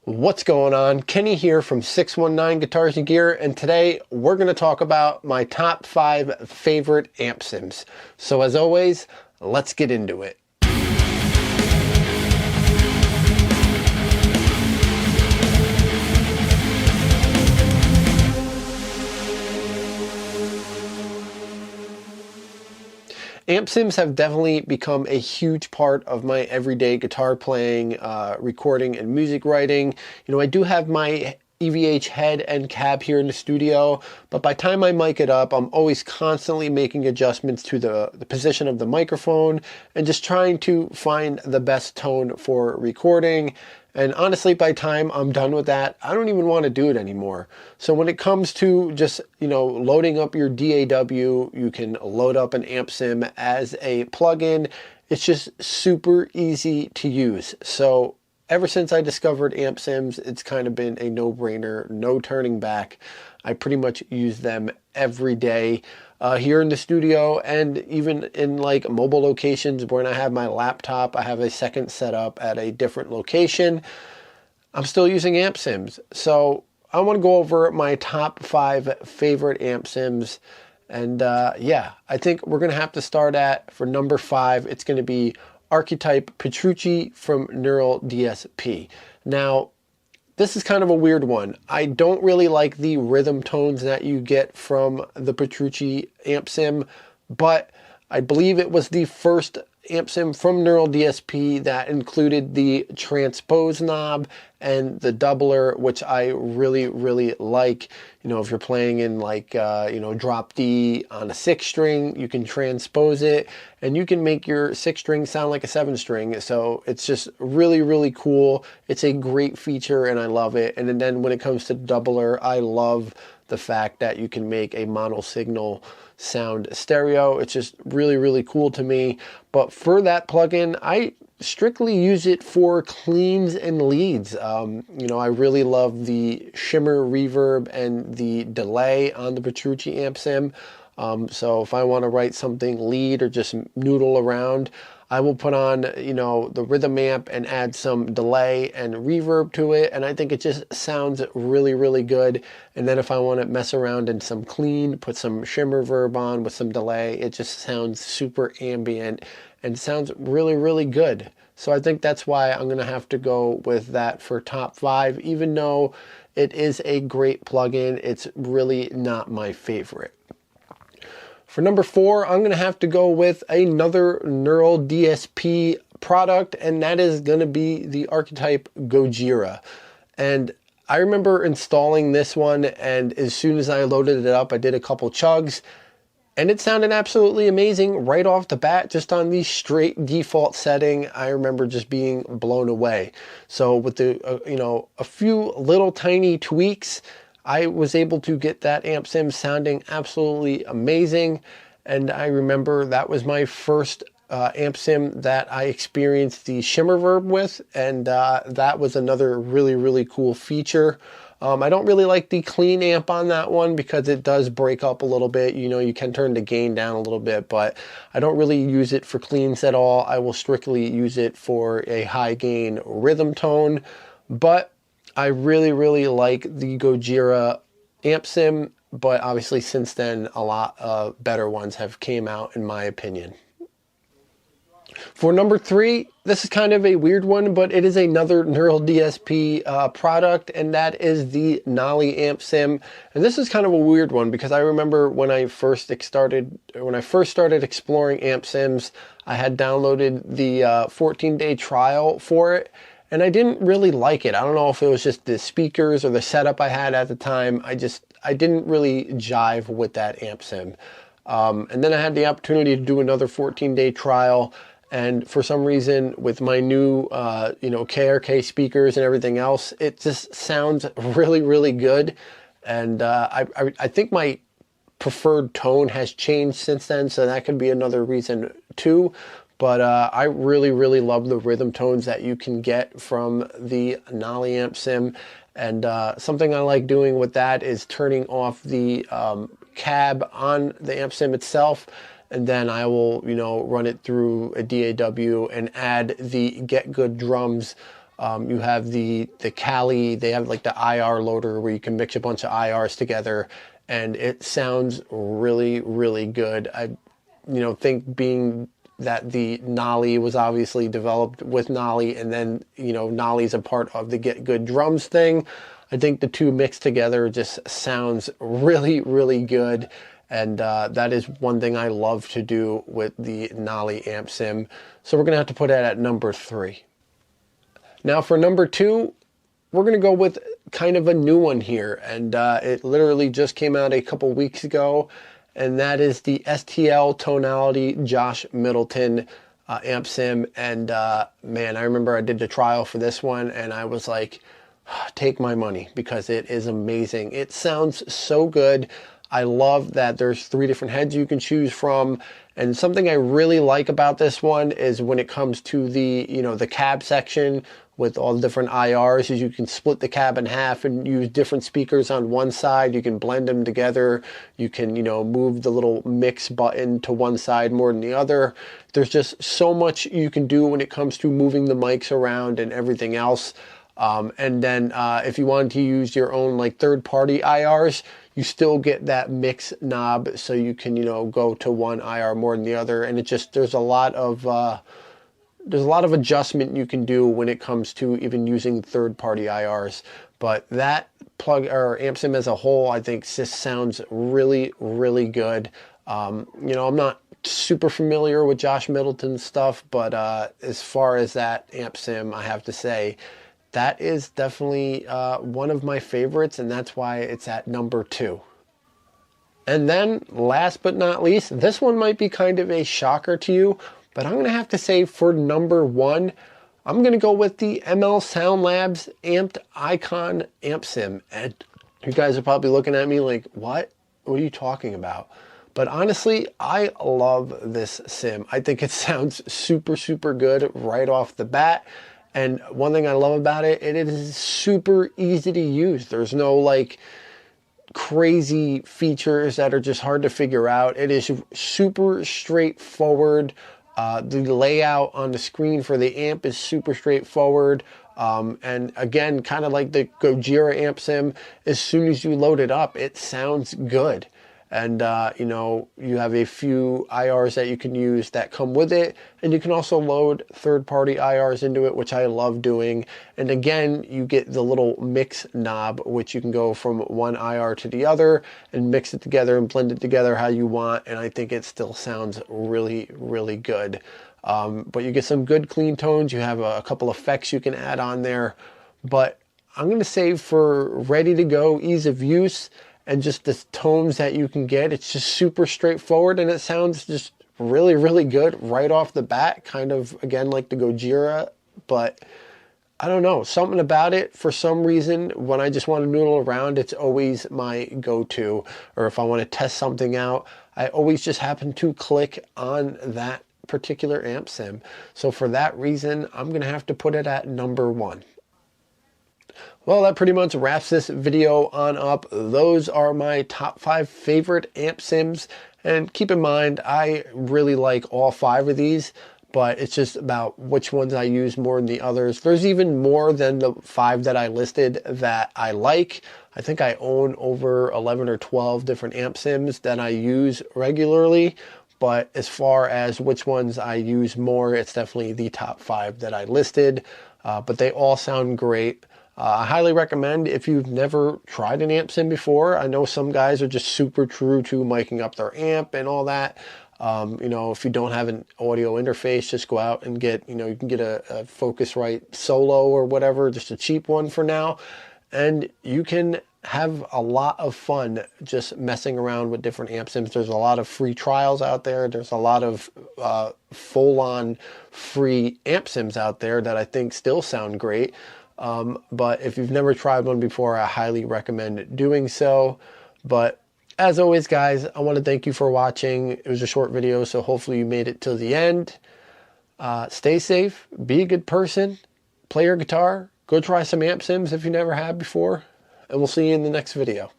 What's going on? Kenny here from 619 Guitars and Gear, and today we're going to talk about my top 5 favorite amp sims. So as always, let's get into it. Amp sims have definitely become a huge part of my everyday guitar playing, recording, and music writing. You know, I do have my EVH head and cab here in the studio, but by the time I mic it up, I'm always constantly making adjustments to the position of the microphone and just trying to find the best tone for recording. And honestly, by the time I'm done with that, I don't even want to do it anymore. So when it comes to just, loading up your DAW, you can load up an amp sim as a plugin. It's just super easy to use. So ever since I discovered amp sims, it's kind of been a no-brainer, no turning back. I pretty much use them every day here in the studio, and even in like mobile locations when I have my laptop, I have a second setup at a different location. I'm still using amp sims. So I want to go over my top 5 favorite amp sims. And yeah, I think we're going to have to start for number 5. It's going to be Archetype Petrucci from Neural DSP. Now, this is kind of a weird one. I don't really like the rhythm tones that you get from the Petrucci amp sim, but I believe it was the first amp sim from Neural DSP that included the transpose knob and the doubler, which I really, really like. You know, if you're playing in like, drop D on a 6-string, you can transpose it and you can make your 6-string sound like a 7-string. So it's just really, really cool. It's a great feature and I love it. And then when it comes to doubler, I love the fact that you can make a mono signal sound stereo. It's just really, really cool to me. But for that plugin, I strictly use it for cleans and leads. I really love the shimmer, reverb, and the delay on the Petrucci amp sim. So if I want to write something lead or just noodle around, I will put on, the rhythm amp and add some delay and reverb to it. And I think it just sounds really, really good. And then if I want to mess around in some clean, put some shimmer verb on with some delay, it just sounds super ambient and sounds really, really good. So I think that's why I'm going to have to go with that for top 5, even though it is a great plugin. It's really not my favorite. For number 4, I'm going to have to go with another Neural DSP product, and that is going to be the Archetype Gojira. And I remember installing this one, and as soon as I loaded it up, I did a couple chugs, and it sounded absolutely amazing right off the bat, just on the straight default setting. I remember just being blown away. So with the, a few little tiny tweaks, I was able to get that amp sim sounding absolutely amazing. And I remember that was my first amp sim that I experienced the shimmer verb with. And that was another really, really cool feature. I don't really like the clean amp on that one because it does break up a little bit. You can turn the gain down a little bit, but I don't really use it for cleans at all. I will strictly use it for a high gain rhythm tone. But I really, really like the Gojira amp sim, but obviously since then a lot of better ones have came out in my opinion. For number 3, this is kind of a weird one, but it is another Neural DSP product, and that is the Noelle amp sim. And this is kind of a weird one because I remember when I first started exploring amp sims, I had downloaded the 14-day trial for it. And I didn't really like it. I don't know if it was just the speakers or the setup I had at the time. I didn't really jive with that amp sim. And then I had the opportunity to do another 14-day trial. And for some reason, with my new, KRK speakers and everything else, it just sounds really, really good. And I think my preferred tone has changed since then. So that could be another reason too. But I really, really love the rhythm tones that you can get from the Noelle amp sim. And something I like doing with that is turning off the cab on the amp sim itself. And then I will, run it through a DAW and add the Get Good drums You have the Cali, they have like the IR loader where you can mix a bunch of IRs together, and it sounds really, really good. I think being that the Nolly was obviously developed with Nolly, and then, Nolly's a part of the Get Good Drums thing. I think the two mixed together just sounds really, really good. And that is one thing I love to do with the Nolly amp sim. So we're going to have to put it at number 3. Now for number 2, we're going to go with kind of a new one here. And it literally just came out a couple weeks ago. And that is the STL Tonality Josh Middleton amp sim. And man, I remember I did the trial for this one and I was like, take my money, because it is amazing. It sounds so good. I love that there's 3 different heads you can choose from. And something I really like about this one is when it comes to the, the cab section with all the different IRs, is you can split the cab in half and use different speakers on one side. You can blend them together. You can, move the little mix button to one side more than the other. There's just so much you can do when it comes to moving the mics around and everything else. And then if you wanted to use your own like third-party IRs, you still get that mix knob, so you can go to one IR more than the other. And it just, there's a lot of adjustment you can do when it comes to even using third-party IRs. But that plug or amp sim as a whole, I think just sounds really, really good. I'm not super familiar with Josh Middleton's stuff, but as far as that amp sim, I have to say that is definitely one of my favorites, and that's why it's at number 2. And then, last but not least, this one might be kind of a shocker to you, but I'm going to have to say for number 1, I'm going to go with the ML Sound Labs Amped Icon Amp Sim. And you guys are probably looking at me like, what? What are you talking about? But honestly, I love this sim. I think it sounds super, super good right off the bat. And one thing I love about it, it is super easy to use. There's no like crazy features that are just hard to figure out. It is super straightforward. The layout on the screen for the amp is super straightforward. And again, kind of like the Gojira amp sim, as soon as you load it up, it sounds good. And, you have a few IRs that you can use that come with it. And you can also load third-party IRs into it, which I love doing. And again, you get the little mix knob, which you can go from one IR to the other and mix it together and blend it together how you want. And I think it still sounds really, really good. But you get some good clean tones. You have a couple effects you can add on there. But I'm going to say for ready to go, ease of use, and just the tones that you can get, it's just super straightforward, and it sounds just really, really good right off the bat. Kind of, again, like the Gojira, but I don't know. Something about it, for some reason, when I just want to noodle around, it's always my go-to. Or if I want to test something out, I always just happen to click on that particular amp sim. So for that reason, I'm going to have to put it at number 1. Well, that pretty much wraps this video on up. Those are my top 5 favorite amp sims. And keep in mind, I really like all 5 of these, but it's just about which ones I use more than the others. There's even more than the 5 that I listed that I like. I think I own over 11 or 12 different amp sims that I use regularly. But as far as which ones I use more, it's definitely the top 5 that I listed. But they all sound great. I highly recommend if you've never tried an amp sim before. I know some guys are just super true to miking up their amp and all that. If you don't have an audio interface, just go out and get, you can get a Focusrite Solo or whatever, just a cheap one for now. And you can have a lot of fun just messing around with different amp sims. There's a lot of free trials out there. There's a lot of full-on free amp sims out there that I think still sound great. But if you've never tried one before, I highly recommend doing so. But as always, guys, I want to thank you for watching. It was a short video, so hopefully you made it till the end. Stay safe, be a good person, play your guitar, go try some amp sims if you never have before, and we'll see you in the next video.